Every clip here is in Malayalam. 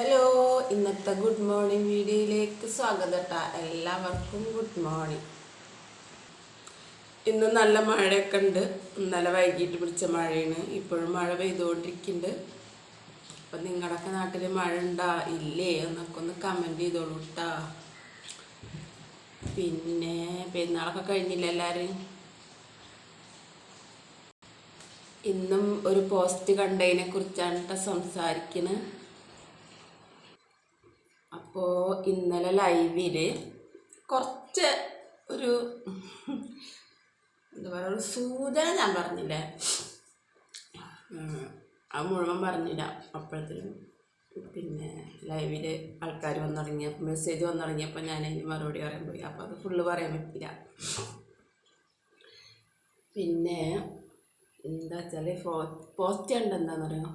ഹലോ, ഇന്നത്തെ ഗുഡ് മോർണിംഗ് വീഡിയോയിലേക്ക് സ്വാഗതം കേട്ടോ. എല്ലാവർക്കും ഗുഡ് മോർണിംഗ്. ഇന്ന് നല്ല മഴയൊക്കെ ഉണ്ട്. ഇന്നലെ വൈകിട്ട് പിടിച്ച മഴയാണ്. ഇപ്പോഴും മഴ പെയ്തുകൊണ്ടിരിക്കുന്നുണ്ട്. അപ്പം നിങ്ങളുടെയൊക്കെ നാട്ടിൽ മഴ ഉണ്ടാ ഇല്ലേ എന്നൊക്കെ ഒന്ന് കമൻറ്റ് ചെയ്തോളൂ കേട്ടോ. പിന്നെ പെരുന്നാളൊക്കെ കഴിഞ്ഞില്ല എല്ലാവരും. ഇന്നും ഒരു പോസ്റ്റ് കണ്ടതിനെ കുറിച്ചാണ് കേട്ടോ സംസാരിക്കുന്നത്. അപ്പോൾ ഇന്നലെ ലൈവിൽ കുറച്ച് ഒരു എന്താ പറയുക, ഒരു സൂചന ഞാൻ പറഞ്ഞില്ലേ, അത് മുഴുവൻ പറഞ്ഞില്ല. അപ്പോഴത്തേനും പിന്നെ ലൈവിൽ ആൾക്കാർ വന്നു തുടങ്ങിയപ്പോൾ, മെസ്സേജ് വന്നു തുടങ്ങിയപ്പോൾ ഞാൻ അതിന് മറുപടി പറയാൻ പോയി. അപ്പോൾ അത് ഫുള്ള് പറയാൻ പറ്റില്ല. പിന്നെ എന്താ വെച്ചാൽ പോസ്റ്റ് കണ്ടെന്താണെന്ന് പറയുക,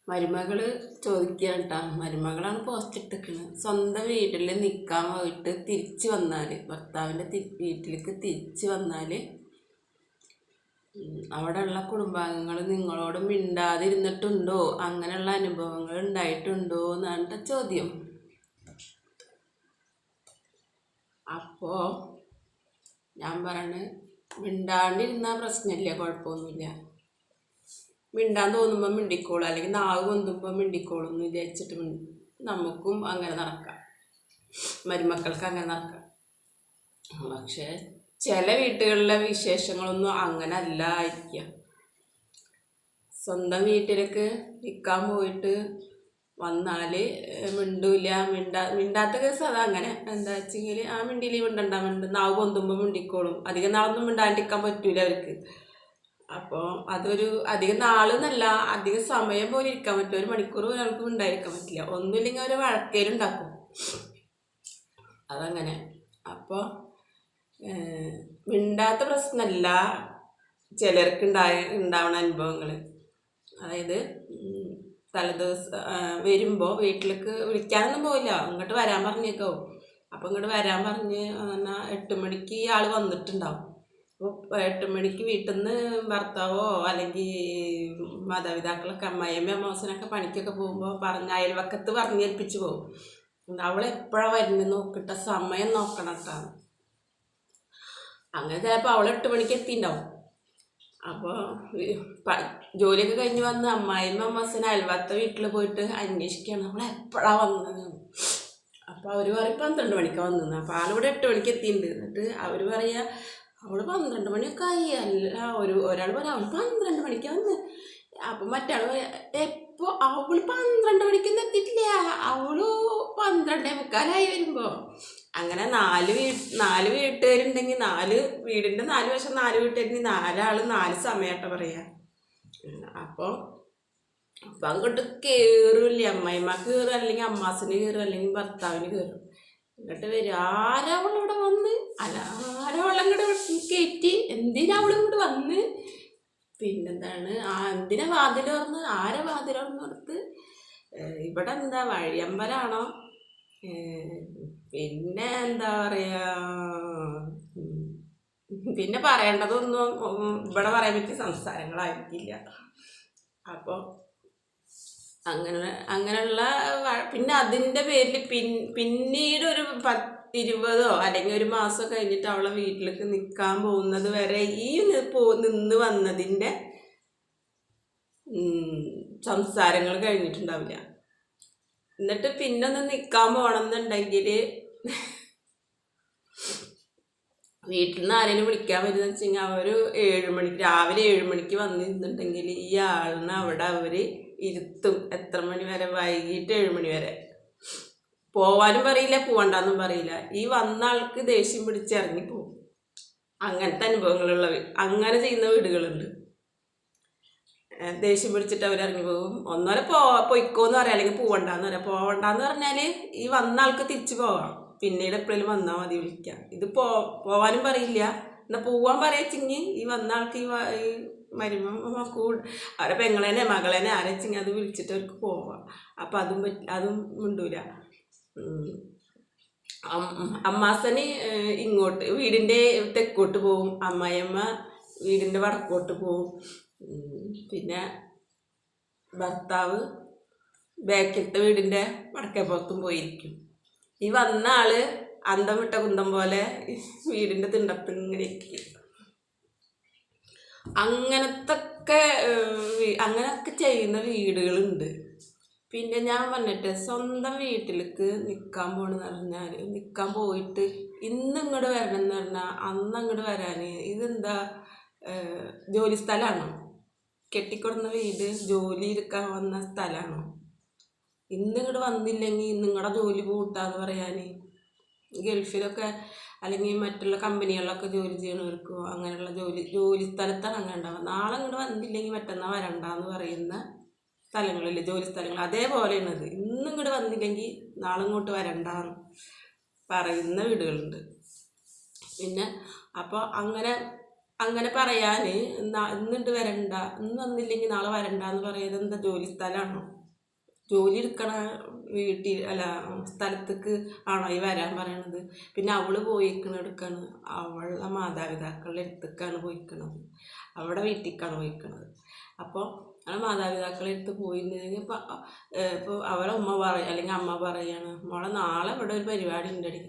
മരുമകൾ ചോദിക്കുകയാണ് കേട്ടോ. മരുമകളാണ് പോസ്റ്റ് ഇട്ടിരിക്കുന്നത്. സ്വന്തം വീട്ടിൽ നിൽക്കാൻ പോയിട്ട് തിരിച്ചു വന്നാൽ, ഭർത്താവിൻ്റെ വീട്ടിലേക്ക് തിരിച്ചു വന്നാൽ അവിടെയുള്ള കുടുംബാംഗങ്ങൾ നിങ്ങളോട് മിണ്ടാതിരുന്നിട്ടുണ്ടോ, അങ്ങനെയുള്ള അനുഭവങ്ങൾ ഉണ്ടായിട്ടുണ്ടോ എന്നാണ് ചോദ്യം. അപ്പോൾ ഞാൻ പറയണത്, മിണ്ടാണ്ടിരുന്നാൽ പ്രശ്നമില്ല, കുഴപ്പമൊന്നുമില്ല. മിണ്ടാൻ തോന്നുമ്പോൾ മിണ്ടിക്കോളും, അല്ലെങ്കിൽ നാവ് കൊന്തുമ്പോൾ മിണ്ടിക്കോളും എന്ന് വിചാരിച്ചിട്ട് നമുക്കും അങ്ങനെ നടക്കാം, മരുമക്കൾക്ക് അങ്ങനെ നടക്കാം. പക്ഷേ ചില വീട്ടുകളിലെ വിശേഷങ്ങളൊന്നും അങ്ങനെ അല്ല ആയിരിക്കുക. സ്വന്തം വീട്ടിലേക്ക് നിൽക്കാൻ പോയിട്ട് വന്നാൽ മിണ്ടൂല, മിണ്ടാത്ത കേസ് അതങ്ങനെ. എന്താ വെച്ചെങ്കിൽ ആ മിണ്ടിയിൽ നാവ് കൊന്തുമ്പോൾ മിണ്ടിക്കോളും. അധികം നാളൊന്നും മിണ്ടാണ്ടിരിക്കാൻ പറ്റൂല അവർക്ക്. അപ്പോൾ അതൊരു അധികം നാളെന്നല്ല, അധികം സമയം പോലെ ഇരിക്കാൻ പറ്റും. ഒരു മണിക്കൂർ ഒരാൾക്ക് ഉണ്ടായിരിക്കാൻ പറ്റില്ല. ഒന്നുമില്ലെങ്കിൽ അവർ വഴക്കേലുണ്ടാക്കും, അതങ്ങനെ. അപ്പോൾ മിണ്ടാത്ത പ്രശ്നമല്ല ചിലർക്ക് ഉണ്ടാവുന്ന അനുഭവങ്ങൾ. അതായത് തലേദിവസം വരുമ്പോൾ വീട്ടിലേക്ക് വിളിക്കാനൊന്നും പോയില്ല, ഇങ്ങോട്ട് വരാൻ പറഞ്ഞേക്കാവും. അപ്പോൾ ഇങ്ങോട്ട് വരാൻ പറഞ്ഞ് എന്നാൽ 8 മണിക്ക് ആൾ വന്നിട്ടുണ്ടാവും. അപ്പോൾ 8 മണിക്ക് വീട്ടിൽ നിന്ന് ഭർത്താവോ അല്ലെങ്കിൽ മാതാപിതാക്കളൊക്കെ, അമ്മായിയമ്മ അമ്മാവനൊക്കെ പണിക്കൊക്കെ പോകുമ്പോൾ അയൽവക്കത്ത് പറഞ്ഞേൽപ്പിച്ച് പോകും. അവളെപ്പോഴാണ് വരുന്നത് നോക്കിട്ട സമയം നോക്കണം കേട്ടോ. അങ്ങനെ ചിലപ്പോൾ അവൾ 8 മണിക്ക് എത്തിയിട്ടുണ്ടാവും. അപ്പോൾ ജോലിയൊക്കെ കഴിഞ്ഞ് വന്ന് അമ്മായിയമ്മ അമ്മാവൻ അയൽവക്കത്തെ വീട്ടിൽ പോയിട്ട് അന്വേഷിക്കുകയാണ് അവളെപ്പോഴാണ് വന്നത്. അപ്പോൾ അവർ പറയും 12 മണിക്കാണ് വന്നത്. അപ്പോൾ ആളിവിടെ 8 മണിക്ക് എത്തിയിട്ടുണ്ട്. എന്നിട്ട് അവർ പറയുക അവൾ 12 മണിയൊക്കെ ആയി. അല്ല, ഒരാൾ പറയാം അവൾ 12 മണിക്ക് വന്ന്. അപ്പം മറ്റാൾ പറയാം എപ്പോൾ അവൾ 12 മണിക്കൊന്നും എത്തിയിട്ടില്ല, അവള് 12:45 വരുമ്പോൾ. അങ്ങനെ 4 വീട്ടുകാരുണ്ടെങ്കിൽ 4 വീടിൻ്റെ 4 വശം 4 വീട്ടുകാരുണ്ടെങ്കിൽ 4 ആൾ 4 സമയമായിട്ട് പറയാം. അപ്പോൾ അങ്ങോട്ട് കയറില്ല, അമ്മായിമ്മക്ക് കയറും, അല്ലെങ്കിൽ അമ്മാസിന് കയറും, അല്ലെങ്കിൽ ഭർത്താവിന് കയറും. എന്നിട്ട് വരും ആരവളിവിടെ വന്ന്, അല്ല ആരവളങ്ങോട്ട് കയറ്റി, എന്തിനാ അവളിങ്ങോട്ട് വന്ന്, പിന്നെന്താണ് എന്തിനാ വാതിൽ തുറന്ന്, ആരെ വാതിൽ തുറന്നെടുത്ത്, ഇവിടെ എന്താ വഴിയമ്പലാണോ, പിന്നെ എന്താ പറയുക, പിന്നെ പറയേണ്ടതൊന്നും ഇവിടെ പറയാൻ പറ്റിയ സംസാരങ്ങളായിരിക്കില്ല. അപ്പോൾ അങ്ങനെയുള്ള പിന്നെ അതിൻ്റെ പേരിൽ പിന്നീട് ഒരു 10-20 അല്ലെങ്കിൽ ഒരു മാസം കഴിഞ്ഞിട്ട് അവളെ വീട്ടിലേക്ക് നിൽക്കാൻ പോകുന്നത് വരെ ഈ നിന്ന് വന്നതിൻ്റെ സംസാരങ്ങൾ കഴിഞ്ഞിട്ടുണ്ടാവില്ല. എന്നിട്ട് പിന്നെ ഒന്ന് നിൽക്കാൻ പോകണമെന്നുണ്ടെങ്കിൽ വീട്ടിൽ നിന്ന് ആരെങ്കിലും വിളിക്കാൻ വരുന്നത് വെച്ച് കഴിഞ്ഞാൽ അവർ 7 മണിക്ക് രാവിലെ 7 മണിക്ക് വന്നിരുന്നുണ്ടെങ്കിൽ ഈ ആളിനെ അവിടെ അവർ ഇരുത്തും. എത്ര മണി വരെ? വൈകിട്ട് 7 മണി വരെ. പോവാനും പറയില്ല, പോവണ്ടെന്നും പറയില്ല. ഈ വന്ന ആൾക്ക് ദേഷ്യം പിടിച്ച് ഇറങ്ങിപ്പോവും. അങ്ങനത്തെ അനുഭവങ്ങളുള്ള അങ്ങനെ ചെയ്യുന്ന വീടുകളുണ്ട്. ദേഷ്യം പിടിച്ചിട്ട് അവർ ഇറങ്ങിപ്പോവും. ഒന്നോരെ പൊയ്ക്കോന്ന് പറയാം, അല്ലെങ്കിൽ പോവണ്ടെന്ന് പറയാം. പോവണ്ടെന്ന് പറഞ്ഞാൽ ഈ വന്ന ആൾക്ക് തിരിച്ചു പോവാം, പിന്നീട് എപ്പോഴും വന്നാൽ മതി വിളിക്കാം. ഇത് പോവാനും പറയില്ല, എന്നാൽ പോവാൻ പറയച്ചെങ്കിൽ ഈ വന്ന ആൾക്ക് ഈ അവരെ പെങ്ങളേനെ മകളേനെ ആരെച്ചെങ്കിൽ അത് വിളിച്ചിട്ട് അവർക്ക് പോവാം. അപ്പം അതും മിണ്ടൂല. അമ്മാസന് ഇങ്ങോട്ട് വീടിൻ്റെ തെക്കോട്ട് പോവും, അമ്മായിയമ്മ വീടിൻ്റെ വടക്കോട്ട് പോവും, പിന്നെ ഭർത്താവ് ബാക്കിലത്തെ വീടിൻ്റെ വടക്കേപ്പുറത്തും പോയിരിക്കും. ഈ വന്ന ആള് അന്തം വിട്ട കുന്തം പോലെ വീടിൻ്റെ തിണ്ടത്ത് ഇങ്ങനെ ഇരിക്കും. അങ്ങനൊക്കെ ചെയ്യുന്ന വീടുകളുണ്ട്. പിന്നെ ഞാൻ പറഞ്ഞിട്ട് സ്വന്തം വീട്ടിലേക്ക് നിൽക്കാൻ പോകണമെന്ന് പറഞ്ഞാൽ നിൽക്കാൻ പോയിട്ട് ഇന്ന് ഇങ്ങോട്ട് വരണം എന്ന് പറഞ്ഞാൽ അന്ന് അങ്ങോട്ട് വരാൻ ഇതെന്താ ജോലി സ്ഥലമാണോ? കെട്ടിക്കൊടുന്ന വീട് ജോലി എടുക്കാൻ വന്ന സ്ഥലമാണോ? ഇന്ന് ഇങ്ങോട്ട് വന്നില്ലെങ്കിൽ നിങ്ങളുടെ ജോലി പൂട്ടാന്ന് പറയാൻ ഗൾഫിലൊക്കെ അല്ലെങ്കിൽ മറ്റുള്ള കമ്പനികളിലൊക്കെ ജോലി ചെയ്യണവർക്കോ അങ്ങനെയുള്ള ജോലി സ്ഥലത്താണ് അങ്ങനെ ഉണ്ടാവുക. നാളെ ഇങ്ങോട്ട് വന്നില്ലെങ്കിൽ മറ്റന്നാൾ വരണ്ടെന്ന് പറയുന്ന സ്ഥലങ്ങളില്ലേ, ജോലി സ്ഥലങ്ങൾ. അതേപോലെയാണത്. ഇന്നും ഇങ്ങോട്ട് വന്നില്ലെങ്കിൽ നാളെ ഇങ്ങോട്ട് വരണ്ടെന്ന് പറയുന്ന വീടുകളുണ്ട്. പിന്നെ അപ്പോൾ അങ്ങനെ പറയാൻ ഇന്നിട്ട് വരണ്ട, ഇന്ന് വന്നില്ലെങ്കിൽ നാളെ വരണ്ടെന്ന് പറയുന്നത് എന്താ ജോലി സ്ഥലമാണോ? ജോലി എടുക്കണ വീട്ടിൽ അല്ല സ്ഥലത്തേക്ക് ആണോ ഈ വരാൻ പറയണത്? പിന്നെ അവള് പോയിക്കണ അവളുടെ മാതാപിതാക്കളുടെ അടുത്തേക്കാണ് പോയിക്കണത്, അവിടെ വീട്ടിലേക്കാണ് പോയിക്കണത്. അപ്പോൾ ആ മാതാപിതാക്കളെ അടുത്ത് പോയിരുന്നെങ്കിൽ ഇപ്പോൾ അവളെ ഉമ്മ പറയും അല്ലെങ്കിൽ അമ്മ പറയാണ്, മോളെ നാളെ ഇവിടെ ഒരു പരിപാടി ഉണ്ടടി,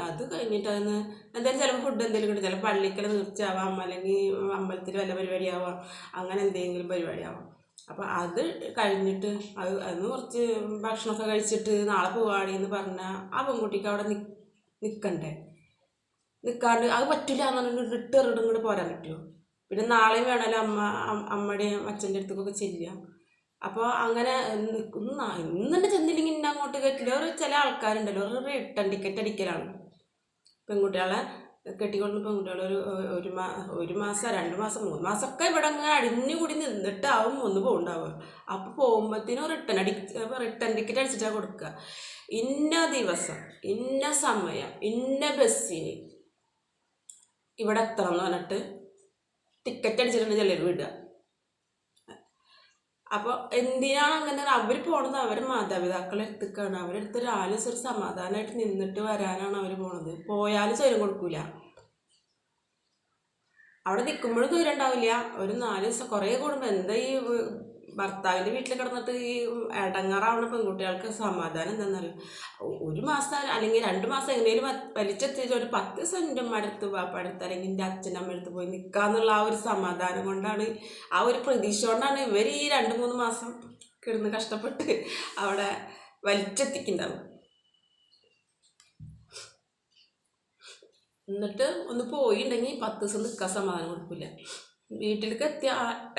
അത് കഴിഞ്ഞിട്ട് അതിന് എന്തായാലും ചിലപ്പോൾ ഫുഡ് എന്തെങ്കിലും കിട്ടും, ചിലപ്പോൾ പള്ളിക്കൽ തീർച്ചയാവാം അല്ലെങ്കിൽ അമ്പലത്തിൽ വല്ല പരിപാടിയാവാം, അങ്ങനെ എന്തെങ്കിലും പരിപാടിയാവാം. അപ്പോൾ അത് കഴിഞ്ഞിട്ട് അന്ന് കുറച്ച് ഭക്ഷണമൊക്കെ കഴിച്ചിട്ട് നാളെ പോവാടി എന്ന് പറഞ്ഞാൽ ആ പെൺകുട്ടിക്ക് അവിടെ നിൽക്കാണ്ട് അത് പറ്റില്ല എന്ന് പറഞ്ഞിട്ട് ഇട്ടെറിടും ഇങ്ങോട്ട് പോരാൻ പറ്റുമോ? പിന്നെ നാളെയും വേണമല്ലോ അമ്മയുടെയും അച്ഛൻ്റെ അടുത്തൊക്കെ ചെല്ലുക. അപ്പോൾ അങ്ങനെ ഇന്നെ ചെന്നില്ലെങ്കിൽ ഇന്നെ അങ്ങോട്ട് കയറ്റില്ല. ചില ആൾക്കാരുണ്ടല്ലോ റിട്ടേൺ ടിക്കറ്റ് അടിക്കലാണ്. പെൺകുട്ടികളെ കെട്ടിക്കൊണ്ട് പെൺകുട്ടികൾ ഒരു മാസം 2 മാസം 3 മാസമൊക്കെ ഇവിടെ അങ്ങനെ അടിഞ്ഞുകൂടി നിന്നിട്ടാവും ഒന്ന് പോകുന്നുണ്ടാവുക. അപ്പോൾ പോകുമ്പോഴത്തേനും റിട്ടേൺ ടിക്കറ്റ് അടിച്ചിട്ടാണ് കൊടുക്കുക. ഇന്ന ദിവസം ഇന്ന സമയം ഇന്ന ബസ്സിന് ഇവിടെ എത്തണം എന്ന് പറഞ്ഞിട്ട് ടിക്കറ്റ് അടിച്ചിട്ടുണ്ട് ചിലർ വിടുക. അപ്പോൾ എന്തിനാണ് അങ്ങനെ? അവർ പോണത് അവരുടെ മാതാപിതാക്കളെ അടുത്തേക്കാണ്. അവരെടുത്ത് ഒരു സമാധാനമായിട്ട് നിന്നിട്ട് വരാനാണ് അവർ പോണത്. പോയാലും സ്വയം കൊടുക്കൂല. അവിടെ നിൽക്കുമ്പോഴും സ്വയം ഉണ്ടാവില്ല. ഒരു 4 ദിവസം കുറേ കൂടുമ്പോൾ എന്താ ഈ ഭർത്താവിൻ്റെ വീട്ടിൽ കിടന്നിട്ട് ഈ ഇടങ്ങാറാവുന്ന പെൺകുട്ടികൾക്ക് സമാധാനം എന്താണെന്നറിയും. 1 മാസം അല്ലെങ്കിൽ 2 മാസം എങ്ങനെയും വലിച്ചെത്തിച്ച് ഒരു 10 ദിവസം എൻ്റെ അമ്മയുടെ അടുത്ത് പാപ്പയുടെ അടുത്ത് അല്ലെങ്കിൽ എൻ്റെ അച്ഛൻ്റെ അമ്മയുടെ അടുത്ത് പോയി നിൽക്കാന്നുള്ള ആ ഒരു സമാധാനം കൊണ്ടാണ്, ആ ഒരു പ്രതീക്ഷ കൊണ്ടാണ് ഇവർ ഈ 2-3 മാസം കിടന്ന് കഷ്ടപ്പെട്ട് അവിടെ വലിച്ചെത്തിക്കുന്നുണ്ടാവും. എന്നിട്ട് ഒന്ന് പോയിട്ടുണ്ടെങ്കിൽ 10 ദിവസം നിൽക്കാൻ സമാധാനം കൊടുക്കില്ല. വീട്ടിലേക്ക്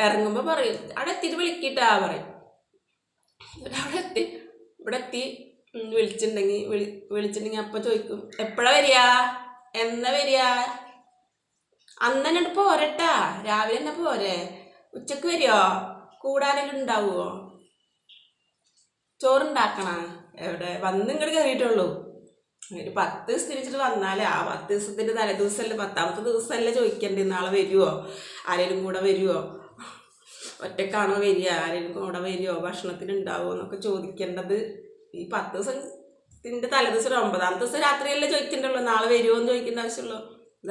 ഇറങ്ങുമ്പോൾ പറയും അവിടെ എത്തിയിട്ട് വിളിക്കിട്ടാ പറയും. ഇവിടെ എത്തി വിളിച്ചിട്ടുണ്ടെങ്കിൽ അപ്പം ചോദിക്കും എപ്പോഴാ വരിക, എന്നാ വരിക, അന്ന് തന്നെ പോരട്ടാ, രാവിലെ തന്നെ പോരെ, ഉച്ചക്ക് വരുമോ, കൂടാനെല്ലാം ഉണ്ടാവുമോ, ചോറുണ്ടാക്കണ, എവിടെ വന്ന് ഇങ്ങോട്ട് കയറിയിട്ടുള്ളൂ. ഒരു 10 ദിവസം തിരിച്ചിട്ട് വന്നാലേ ആ 10 ദിവസത്തിൻ്റെ തലേദിവസമല്ലേ 10ാമത്തെ ദിവസമല്ലേ ചോദിക്കണ്ടേ നാളെ വരുമോ, ആരെങ്കിലും കൂടെ വരുമോ, ഒറ്റക്കാണോ വരിക, ആരെങ്കിലും കൂടെ വരുമോ, ഭക്ഷണത്തിന് ഉണ്ടാവുമോ എന്നൊക്കെ ചോദിക്കേണ്ടത് ഈ 10 ദിവസത്തിൻ്റെ തലേദിവസം 9ാമത്തെ ദിവസം രാത്രിയല്ലേ ചോദിക്കേണ്ടുള്ളൂ. നാളെ വരുമോ എന്ന് ചോദിക്കേണ്ട ആവശ്യമുള്ളൂ.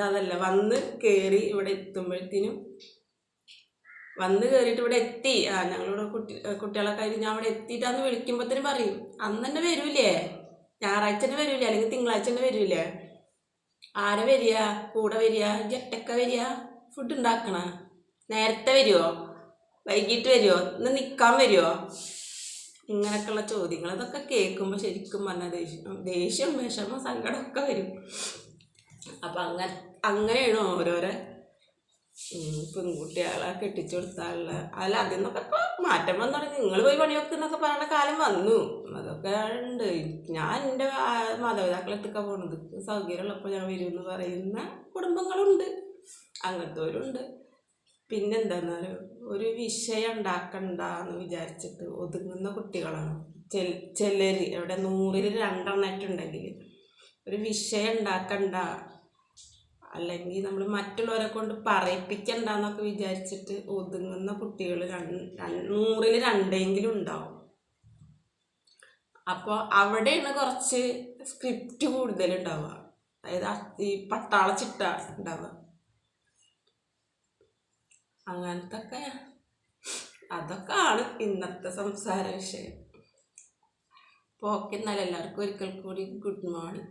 അതല്ല, വന്ന് കയറി ഇവിടെ എത്തുമ്പോഴത്തേനും വന്ന് കയറിയിട്ട് ഇവിടെ എത്തി, ഞങ്ങളിവിടെ കുട്ടികളൊക്കെ ആയിട്ട് ഞാൻ ഇവിടെ എത്തിയിട്ടാന്ന് വിളിക്കുമ്പോഴത്തേനും പറയും അന്ന് തന്നെ വരൂലേ, ഞായറാഴ്ച തന്നെ വരൂലേ, അല്ലെങ്കിൽ തിങ്കളാഴ്ച തന്നെ വരൂലേ, ആരെ വരിക, കൂടെ വരിക, ജട്ടൊക്കെ വരിക, ഫുഡ് ഉണ്ടാക്കണ, നേരത്തെ വരുമോ, വൈകിട്ട് വരുമോ, ഇന്ന് നിൽക്കാൻ വരുമോ, ഇങ്ങനെയൊക്കെയുള്ള ചോദ്യങ്ങൾ. അതൊക്കെ കേൾക്കുമ്പോൾ ശരിക്കും പറഞ്ഞാൽ ദേഷ്യം വിഷമം സങ്കടമൊക്കെ വരും. അപ്പം അങ്ങനെയാണ് ഓരോരോ പെൺകുട്ടികളെ കെട്ടിച്ചു കൊടുത്താലുള്ള അല്ല അതിൽ നിന്നൊക്കെ ഇപ്പോൾ മാറ്റം വന്നു തുടങ്ങി. നിങ്ങൾ പോയി പണിയൊക്കെ എന്നൊക്കെ പറയുന്ന കാലം വന്നു. അതൊക്കെ ഉണ്ട്. ഞാൻ എൻ്റെ മാതാപിതാക്കളെ എത്തിക്കാൻ പോണത് സൗകര്യമുള്ളപ്പോൾ ഞാൻ വരുമെന്ന് പറയുന്ന കുടുംബങ്ങളുണ്ട്, അങ്ങനത്തെവരുണ്ട്. പിന്നെന്താണെന്നാലും ഒരു വിഷയം ഉണ്ടാക്കണ്ട എന്ന് വിചാരിച്ചിട്ട് ഒതുങ്ങുന്ന കുട്ടികളാണ് ചിലർ. എവിടെ 100-ൽ 2 ഒരു വിഷയം ഉണ്ടാക്കണ്ട, അല്ലെങ്കിൽ നമ്മൾ മറ്റുള്ളവരെ കൊണ്ട് പറയിപ്പിക്കണ്ടെന്നൊക്കെ വിചാരിച്ചിട്ട് ഒതുങ്ങുന്ന കുട്ടികൾ 100-ൽ 2 ഉണ്ടാവും. അപ്പോൾ അവിടെയാണ് കുറച്ച് സ്ക്രിപ്റ്റ് കൂടുതലുണ്ടാവുക, അതായത് ഈ പട്ടാള ചിട്ട ഉണ്ടാവുക. അതൊക്കെയാണ് ഇന്നത്തെ സംസാര വിഷയം. അപ്പോൾ ഓക്കെ, എന്നാൽ എല്ലാവർക്കും ഒരിക്കൽ കൂടി ഗുഡ് മോർണിംഗ്.